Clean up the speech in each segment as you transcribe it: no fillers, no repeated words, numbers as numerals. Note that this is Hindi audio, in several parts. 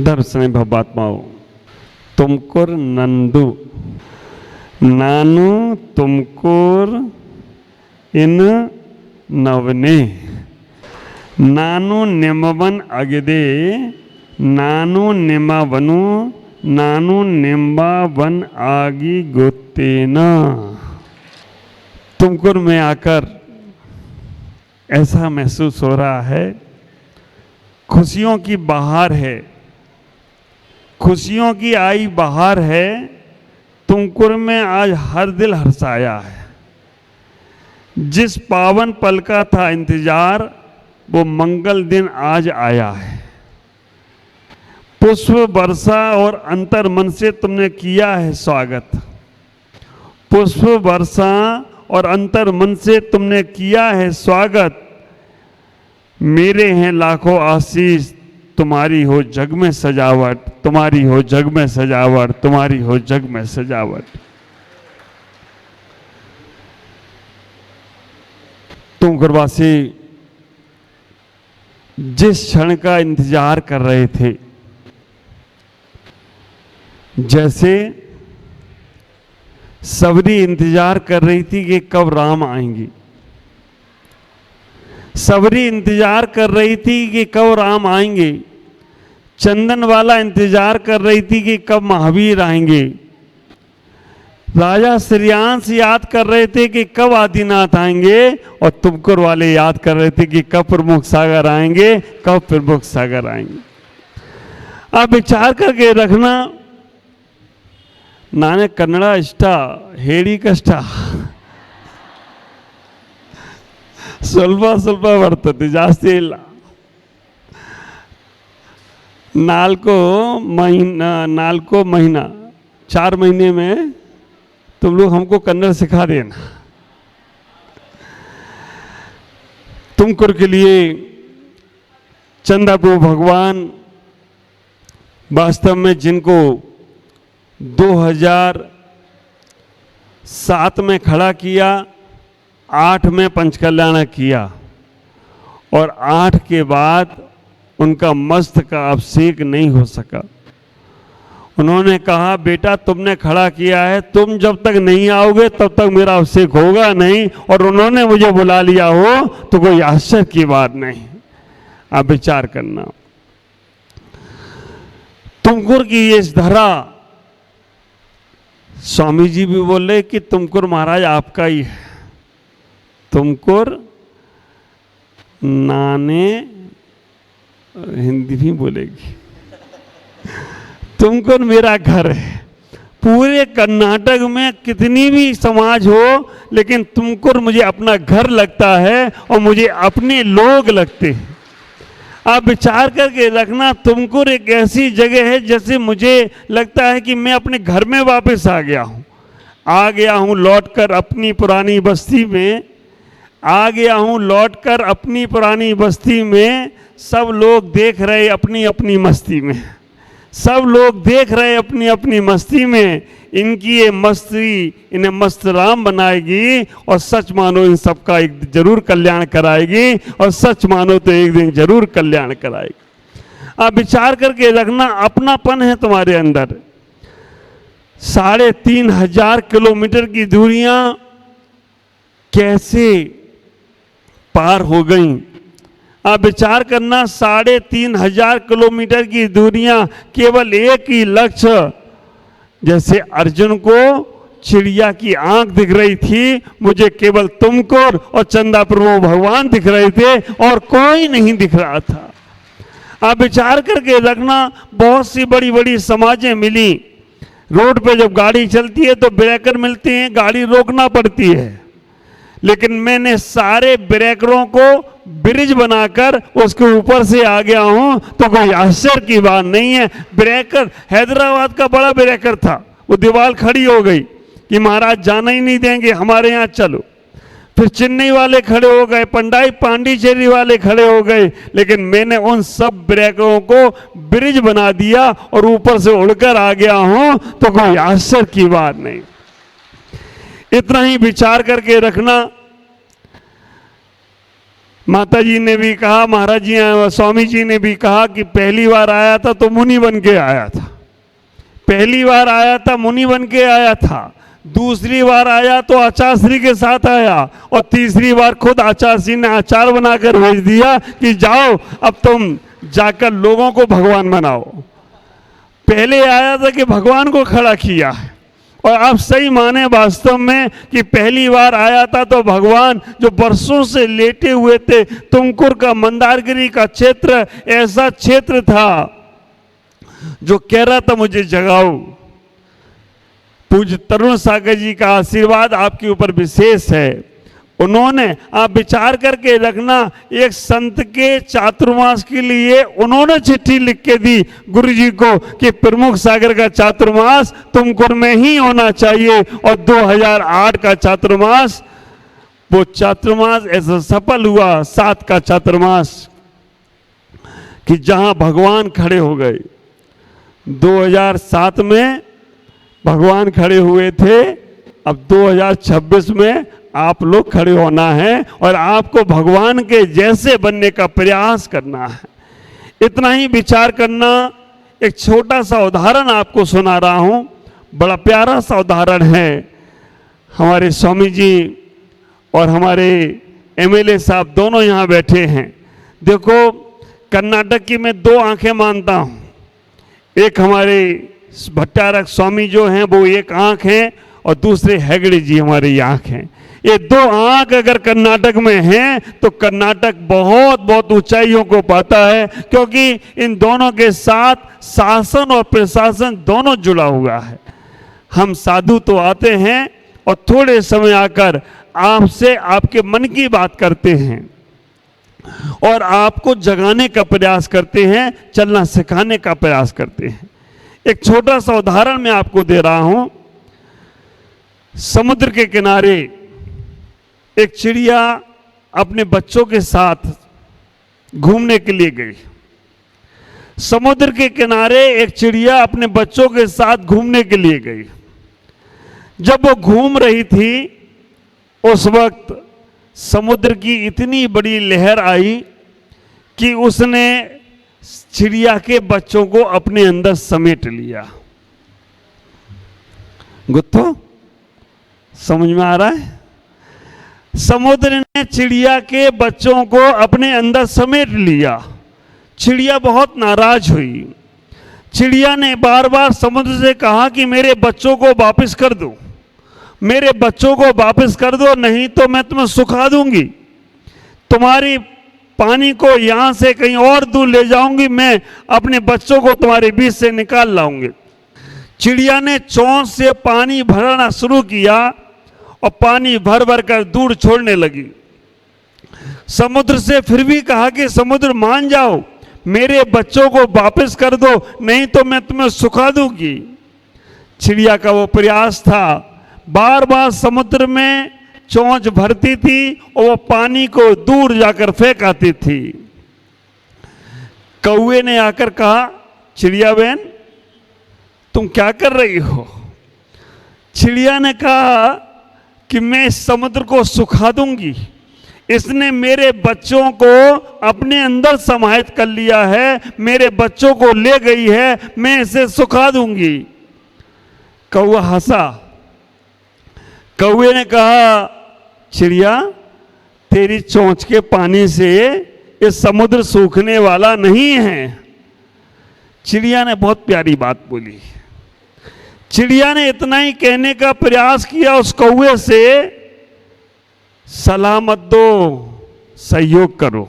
दर्शने भवात्माओ तुमकुर नंदु नानु तुमकुर इन नवने नानु निमवन अगिदे नानु निमवनु नानु निम्बावन आगी गोतेना। तुमकुर में आकर ऐसा महसूस हो रहा है खुशियों की बहार है, खुशियों की आई बहार है। तुमकुर में आज हर दिल हर्षाया है। जिस पावन पल का था इंतजार वो मंगल दिन आज आया है। पुष्प वर्षा और अंतर मन से तुमने किया है स्वागत। पुष्प वर्षा और अंतर मन से तुमने किया है स्वागत। मेरे हैं लाखों आशीष, तुम्हारी हो जग में सजावट, तुम्हारी हो जग में सजावट, तुम्हारी हो जग में सजावट। तुमकुरवासी जिस क्षण का इंतजार कर रहे थे, जैसे सबरी इंतजार कर रही थी कि कब राम आएंगे, सबरी इंतजार कर रही थी कि कब राम आएंगे, चंदन वाला इंतजार कर रही थी कि कब महावीर आएंगे, राजा श्रेयांश याद कर रहे थे कि कब आदिनाथ आएंगे, और तुमकुर वाले याद कर रहे थे कि कब प्रमुख सागर आएंगे, कब प्रमुख सागर आएंगे। आप विचार करके रखना, नाने कन्नड़ा इष्ट हेड़ी कष्ट ಸ್ವಲ್ಪ ಸ್ವಲ್ಪ ಬರ್ತದೆ, ಜಾಸ್ತಿ ಇಲ್ಲ। नालको महीना 4 महीने में तुम लोग हमको कन्नड़ सिखा देना। तुमकुर के लिए चंद्रप्रभु भगवान वास्तव में जिनको 2007 में खड़ा किया, 8 में पंचकल्याण किया, और 8 के बाद उनका मस्त का अभिषेक नहीं हो सका। उन्होंने कहा बेटा तुमने खड़ा किया है, तुम जब तक नहीं आओगे तब तक मेरा अभिषेक होगा नहीं, और उन्होंने मुझे बुला लिया हो तो कोई आश्चर्य की बात नहीं। आप विचार करना, तुमकुर की ये धरा, स्वामी जी भी बोले कि तुमकुर महाराज आपका ही है। तुमकुर नाने हिंदी भी बोलेगी, तुमकुर मेरा घर है। पूरे कर्नाटक में कितनी भी समाज हो, लेकिन तुमकुर मुझे अपना घर लगता है और मुझे अपने लोग लगते हैं। आप विचार करके रखना, तुमकुर एक ऐसी जगह है जैसे मुझे लगता है कि मैं अपने घर में वापस आ गया हूँ लौटकर अपनी पुरानी बस्ती में, आ गया हूँ लौटकर अपनी पुरानी बस्ती में। सब लोग देख रहे अपनी अपनी मस्ती में, सब लोग देख रहे अपनी अपनी मस्ती में। इनकी ये मस्ती इन्हें मस्त राम बनाएगी, और सच मानो इन सबका एक जरूर कल्याण कराएगी, और सच मानो तो एक दिन जरूर कल्याण कराएगी। आप विचार करके रखना, अपनापन है तुम्हारे अंदर। 3500 किलोमीटर की दूरियां कैसे पार हो गई। आप विचार करना, 3500 किलोमीटर की दूरियां केवल एक ही लक्ष्य, जैसे अर्जुन को चिड़िया की आंख दिख रही थी, मुझे केवल तुमकुर और चंद्रप्रभु भगवान दिख रहे थे और कोई नहीं दिख रहा था। आप विचार करके रखना, बहुत सी बड़ी बड़ी समाजें मिली। रोड पे जब गाड़ी चलती है तो ब्रेकर मिलते हैं, गाड़ी रोकना पड़ती है, लेकिन मैंने सारे ब्रेकरों को ब्रिज बनाकर उसके ऊपर से आ गया हूं, तो कोई आश्चर्य की बात नहीं है। ब्रेकर हैदराबाद का बड़ा ब्रेकर था, वो दीवार खड़ी हो गई कि महाराज जाना ही नहीं देंगे, हमारे यहाँ चलो। फिर चेन्नई वाले खड़े हो गए, पांडिचेरी वाले खड़े हो गए, लेकिन मैंने उन सब ब्रेकरों को ब्रिज बना दिया और ऊपर से उड़कर आ गया हूं, तो कोई आश्चर्य की बात नहीं। इतना ही विचार करके रखना, माता जी ने भी कहा, महाराज जी स्वामी जी ने भी कहा कि पहली बार आया था तो मुनि बन के आया था, पहली बार आया था मुनि बन के आया था, दूसरी बार आया तो आचार्यश्री के साथ आया, और तीसरी बार खुद आचार्यश्री ने आचार्य बनाकर भेज दिया कि जाओ अब तुम जाकर लोगों को भगवान बनाओ। पहले आया था कि भगवान को खड़ा किया है, और आप सही माने वास्तव में कि पहली बार आया था तो भगवान जो वर्षों से लेटे हुए थे, तुमकुर का मंदारगिरी का क्षेत्र ऐसा क्षेत्र था जो कह रहा था मुझे जगाओ। पूज्य तरुण सागर जी का आशीर्वाद आपके ऊपर विशेष है। उन्होंने, आप विचार करके रखना, एक संत के चातुर्मास के लिए उन्होंने चिट्ठी लिख के दी गुरु जी को कि प्रमुख सागर का चातुर्मास तुमकुर में ही होना चाहिए, और 2008 का चातुर्मास, वो चातुर्मास ऐसा सफल हुआ, 7 का चातुर्मास, कि जहां भगवान खड़े हो गए। 2007 में भगवान खड़े हुए थे, अब 2026 में आप लोग खड़े होना है और आपको भगवान के जैसे बनने का प्रयास करना है। इतना ही विचार करना। एक छोटा सा उदाहरण आपको सुना रहा हूं, बड़ा प्यारा सा उदाहरण है। हमारे स्वामी जी और हमारे एमएलए साहब दोनों यहाँ बैठे हैं। देखो, कर्नाटक की मैं 2 आंखें मानता हूँ। एक हमारे भट्टारक स्वामी जो हैं वो एक आंख है, और दूसरे हेगड़े जी हमारे ये आंख हैं। ये 2 आंख अगर कर्नाटक में हैं तो कर्नाटक बहुत बहुत ऊंचाइयों को पाता है, क्योंकि इन दोनों के साथ शासन और प्रशासन दोनों जुड़ा हुआ है। हम साधु तो आते हैं और थोड़े समय आकर आपसे आपके मन की बात करते हैं और आपको जगाने का प्रयास करते हैं, चलना सिखाने का प्रयास करते हैं। एक छोटा सा उदाहरण मैं आपको दे रहा हूं। समुद्र के किनारे एक चिड़िया अपने बच्चों के साथ घूमने के लिए गई। समुद्र के किनारे एक चिड़िया अपने बच्चों के साथ घूमने के लिए गई। जब वो घूम रही थी, उस वक्त समुद्र की इतनी बड़ी लहर आई कि उसने चिड़िया के बच्चों को अपने अंदर समेट लिया। गुत्थो समझ में आ रहा है? समुद्र ने चिड़िया के बच्चों को अपने अंदर समेट लिया। चिड़िया बहुत नाराज हुई। चिड़िया ने बार बार समुद्र से कहा कि मेरे बच्चों को वापस कर दो, मेरे बच्चों को वापस कर दो, नहीं तो मैं तुम्हें सुखा दूंगी, तुम्हारी पानी को यहां से कहीं और दूर ले जाऊंगी, मैं अपने बच्चों को तुम्हारे बीच से निकाल लाऊंगी। चिड़िया ने चोंच से पानी भरना शुरू किया और पानी भर भर कर दूर छोड़ने लगी। समुद्र से फिर भी कहा कि समुद्र मान जाओ, मेरे बच्चों को वापस कर दो, नहीं तो मैं तुम्हें सुखा दूंगी। चिड़िया का वो प्रयास था, बार बार समुद्र में चोंच भरती थी और वो पानी को दूर जाकर फेंक आती थी। कौवे ने आकर कहा, चिड़िया बहन तुम क्या कर रही हो? चिड़िया ने कहा कि मैं इस समुद्र को सुखा दूंगी, इसने मेरे बच्चों को अपने अंदर समाहित कर लिया है, मेरे बच्चों को ले गई है, मैं इसे सुखा दूंगी। कौवा हंसा। कौवे ने कहा, चिड़िया तेरी चोंच के पानी से ये समुद्र सूखने वाला नहीं है। चिड़िया ने बहुत प्यारी बात बोली। चिड़िया ने इतना ही कहने का प्रयास किया उस कौवे से, सलाह मत दो, सहयोग करो,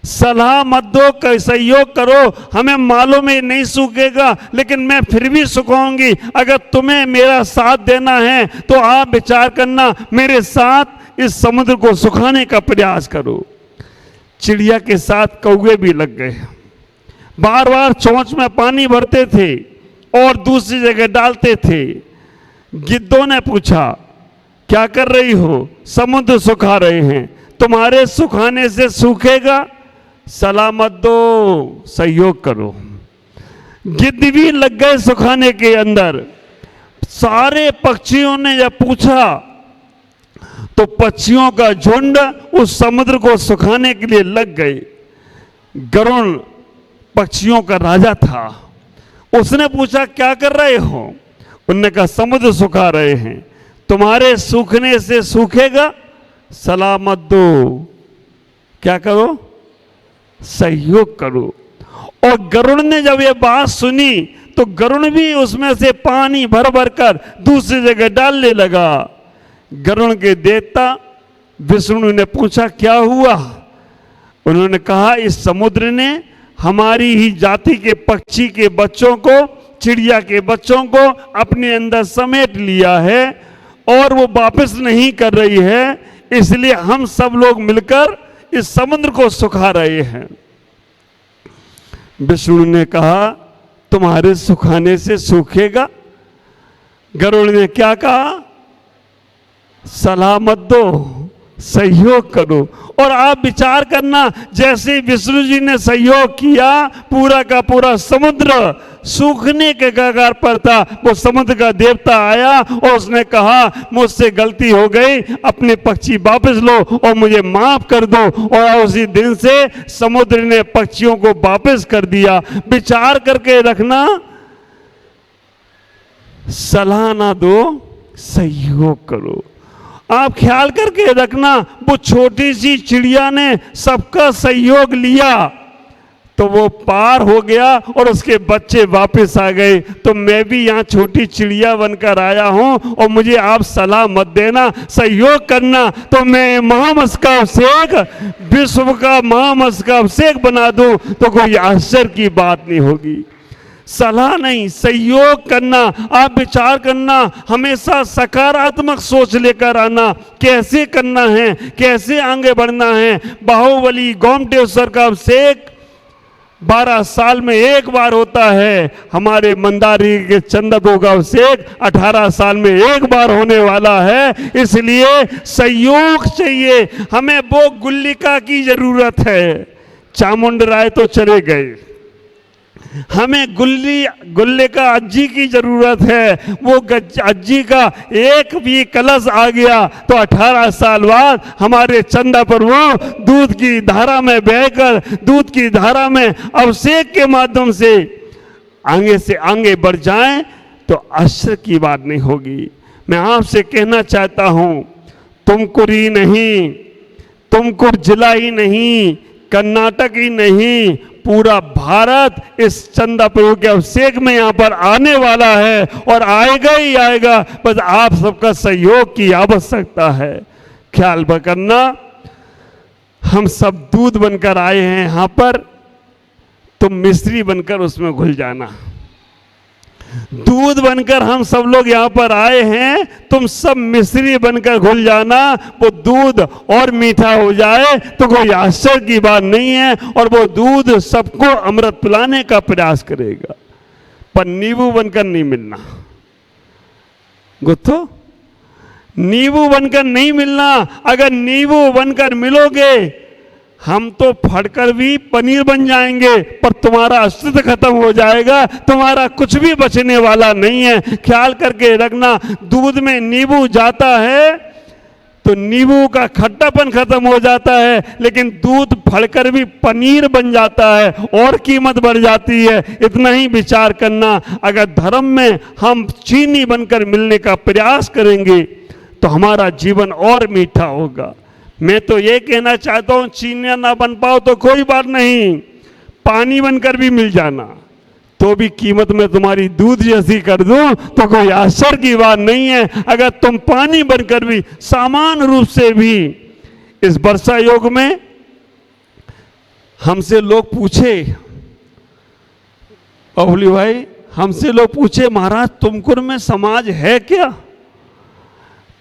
सलाह मत दो, सहयोग करो, हमें मालूम है नहीं सूखेगा, लेकिन मैं फिर भी सुखाऊंगी। अगर तुम्हें मेरा साथ देना है तो आप विचार करना, मेरे साथ इस समुद्र को सुखाने का प्रयास करो। चिड़िया के साथ कौवे भी लग गए, बार बार चोंच में पानी भरते थे और दूसरी जगह डालते थे। गिद्धों ने पूछा, क्या कर रही हो? समुद्र सुखा रहे हैं, तुम्हारे सुखाने से सूखेगा? सलाह मत दो, सहयोग करो। गिद्ध भी लग गए सुखाने के अंदर। सारे पक्षियों ने जब पूछा तो पक्षियों का झुंड उस समुद्र को सुखाने के लिए लग गए। गरुड़ पक्षियों का राजा था। उसने पूछा क्या कर रहे हो? उन्होंने कहा समुद्र सुखा रहे हैं। तुम्हारे सूखने से सूखेगा, सलामत दो, क्या करो, सहयोग करो। और गरुड़ ने जब ये बात सुनी तो गरुड़ भी उसमें से पानी भर भर कर दूसरी जगह डालने लगा। गरुड़ के देवता विष्णु ने पूछा क्या हुआ? उन्होंने कहा इस समुद्र ने हमारी ही जाति के पक्षी के बच्चों को, चिड़िया के बच्चों को अपने अंदर समेट लिया है और वो वापस नहीं कर रही है, इसलिए हम सब लोग मिलकर इस समुद्र को सुखा रहे हैं। विष्णु ने कहा तुम्हारे सुखाने से सूखेगा। गरुड़ ने क्या कहा? सलाह मत दो, सहयोग करो। और आप विचार करना, जैसे विष्णु जी ने सहयोग किया, पूरा का पूरा समुद्र सूखने के कगार पर था। वो समुद्र का देवता आया और उसने कहा मुझसे गलती हो गई, अपने पक्षी वापस लो और मुझे माफ कर दो। और उसी दिन से समुद्र ने पक्षियों को वापस कर दिया। विचार करके रखना, सलाह ना दो, सहयोग करो। आप ख्याल करके रखना, वो छोटी सी चिड़िया ने सबका सहयोग लिया तो वो पार हो गया और उसके बच्चे वापस आ गए। तो मैं भी यहाँ छोटी चिड़िया बनकर आया हूँ और मुझे आप सलाह मत देना, सहयोग करना तो मैं महामत्स्य का अभिषेक, विश्व का महामत्स्य का अभिषेक बना दूं तो कोई आश्चर्य की बात नहीं होगी। सलाह नहीं, सहयोग करना। आप विचार करना, हमेशा सकारात्मक सोच लेकर आना, कैसे करना है, कैसे आगे बढ़ना है। बाहुबली गोमटेश्वर का अभिषेक 12 साल में एक बार होता है। हमारे मंदारी के चंद्रप्रभु का अभिषेक 18 साल में एक बार होने वाला है। इसलिए सहयोग चाहिए हमें। वो गुल्लिका की जरूरत है, चामुंड राय तो चले गए, हमें गुल्ले का अज्जी की जरूरत है। वो अज्जी का एक भी कलश आ गया तो 18 साल बाद हमारे चंदा प्रभु दूध की धारा में बहकर, दूध की धारा में अभिषेक के माध्यम से आगे से आगे बढ़ जाएं तो आश्चर्य की बात नहीं होगी। मैं आपसे कहना चाहता हूं, तुमकुर ही नहीं, तुमकुर जिला ही नहीं, कर्नाटक ही नहीं, पूरा भारत इस चंदा प्रभु के अभिषेक में यहाँ पर आने वाला है और आएगा ही आएगा। बस आप सबका सहयोग की आवश्यकता है। ख्याल करना, हम सब दूध बनकर आए हैं यहाँ पर, तुम मिस्त्री बनकर उसमें घुल जाना। दूध बनकर हम सब लोग यहाँ पर आए हैं, तुम सब मिस्री बनकर घुल जाना। वो दूध और मीठा हो जाए तो कोई आश्चर्य की बात नहीं है और वो दूध सबको अमृत पिलाने का प्रयास करेगा। पर नींबू बनकर नहीं मिलना, गुत्थो, नींबू बनकर नहीं मिलना। अगर नींबू बनकर मिलोगे हम तो फटकर भी पनीर बन जाएंगे, पर तुम्हारा अस्तित्व खत्म हो जाएगा, तुम्हारा कुछ भी बचने वाला नहीं है। ख्याल करके रखना, दूध में नींबू जाता है तो नींबू का खट्टापन खत्म हो जाता है, लेकिन दूध फटकर भी पनीर बन जाता है और कीमत बढ़ जाती है। इतना ही विचार करना, अगर धर्म में हम चीनी बनकर मिलने का प्रयास करेंगे तो हमारा जीवन और मीठा होगा। मैं तो ये कहना चाहता हूं, चीनिया ना बन पाओ तो कोई बात नहीं, पानी बनकर भी मिल जाना तो भी कीमत में तुम्हारी दूध जैसी कर दूं तो कोई आश्चर्य की बात नहीं है। अगर तुम पानी बनकर भी सामान्य रूप से भी इस वर्षा योग में हमसे लोग पूछे, अहुली भाई, हमसे लोग पूछे महाराज तुमकुर में समाज है क्या,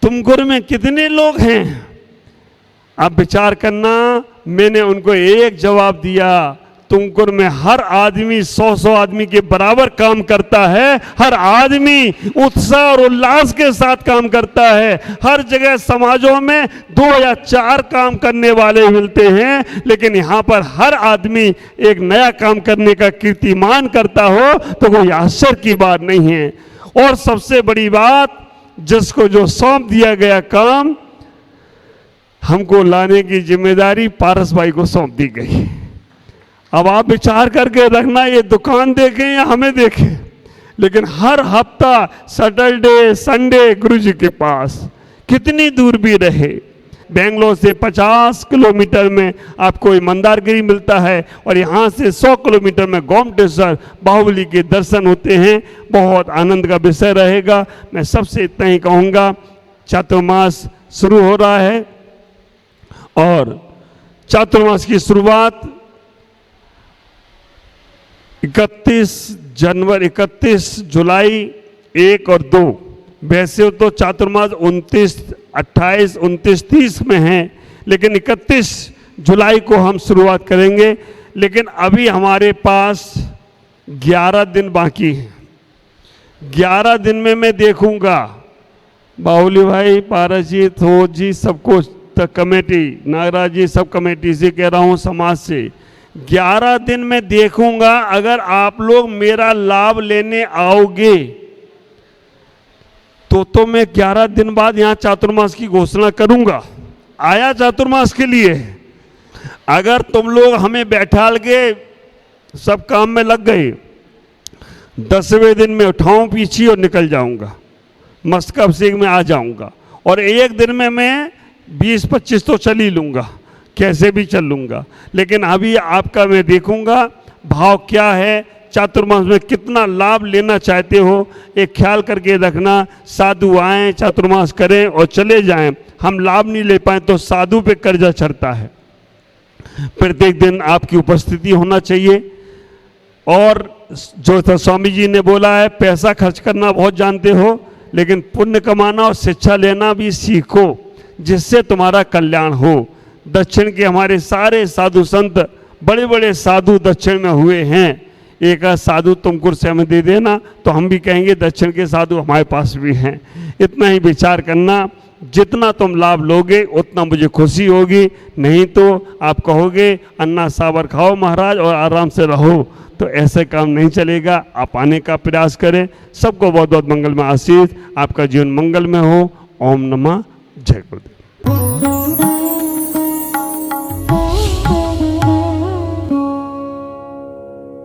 तुमकुर में कितने लोग हैं? अब विचार करना, मैंने उनको एक जवाब दिया, तुमकुर में हर आदमी 100 आदमी के बराबर काम करता है। हर आदमी उत्साह और उल्लास के साथ काम करता है। हर जगह समाजों में 2 या 4 काम करने वाले मिलते हैं, लेकिन यहाँ पर हर आदमी एक नया काम करने का कीर्तिमान करता हो तो कोई आश्चर्य की बात नहीं है। और सबसे बड़ी बात, जिसको जो सौंप दिया गया काम हमको लाने की जिम्मेदारी पारस भाई को सौंप दी गई। अब आप विचार करके रखना, ये दुकान देखें या हमें देखें, लेकिन हर हफ्ता सैटरडे संडे गुरु जी के पास, कितनी दूर भी रहे, बेंगलोर से 50 किलोमीटर में आपको मंदारगिरी मिलता है और यहाँ से 100 किलोमीटर में गोमटेश्वर बाहुबली के दर्शन होते हैं। बहुत आनंद का विषय रहेगा। मैं सबसे इतना ही कहूँगा, चातुर्मास शुरू हो रहा है और चातुर्मास की शुरुआत 31 जुलाई 1 और 2, वैसे तो चातुर्मास 29, 28, 29, 30 में है, लेकिन 31 जुलाई को हम शुरुआत करेंगे। लेकिन अभी हमारे पास 11 दिन बाकी हैं। 11 दिन में मैं देखूंगा, बाहुली भाई, पारस जी, थोज जी, सबको कमेटी, नागराज जी, सब कमेटी से कह रहा हूँ, समाज से, 11 दिन में देखूंगा। अगर आप लोग मेरा लाभ लेने आओगे तो मैं 11 दिन बाद यहाँ चातुर्मास की घोषणा करूंगा। आया चातुर्मास के लिए। अगर तुम लोग हमें बैठाल के सब काम में लग गए, 10वें दिन में उठाऊं पीछे और निकल जाऊंगा, मस्कब सिंह में आ जाऊंगा और एक दिन में मैं 20-25 तो चल ही लूंगा, कैसे भी चल लूंगा। लेकिन अभी आपका मैं देखूंगा भाव क्या है, चातुर्मास में कितना लाभ लेना चाहते हो। एक ख्याल करके रखना, साधु आएं, चातुर्मास करें और चले जाएं, हम लाभ नहीं ले पाए तो साधु पे कर्जा चढ़ता है। प्रत्येक दिन आपकी उपस्थिति होना चाहिए। और जो था स्वामी जी ने बोला है, पैसा खर्च करना बहुत जानते हो, लेकिन पुण्य कमाना और शिक्षा लेना भी सीखो, जिससे तुम्हारा कल्याण हो। दक्षिण के हमारे सारे साधु संत, बड़े बड़े साधु दक्षिण में हुए हैं। एक साधु तुम कुर्सी में दे देना तो हम भी कहेंगे दक्षिण के साधु हमारे पास भी हैं। इतना ही विचार करना, जितना तुम लाभ लोगे उतना मुझे खुशी होगी, नहीं तो आप कहोगे अन्ना सावर खाओ महाराज और आराम से रहो, तो ऐसे काम नहीं चलेगा। आप आने का प्रयास करें। सबको बहुत बहुत मंगल में आशीष, आपका जीवन मंगल में हो। ओम नमः जय गुरुदेव।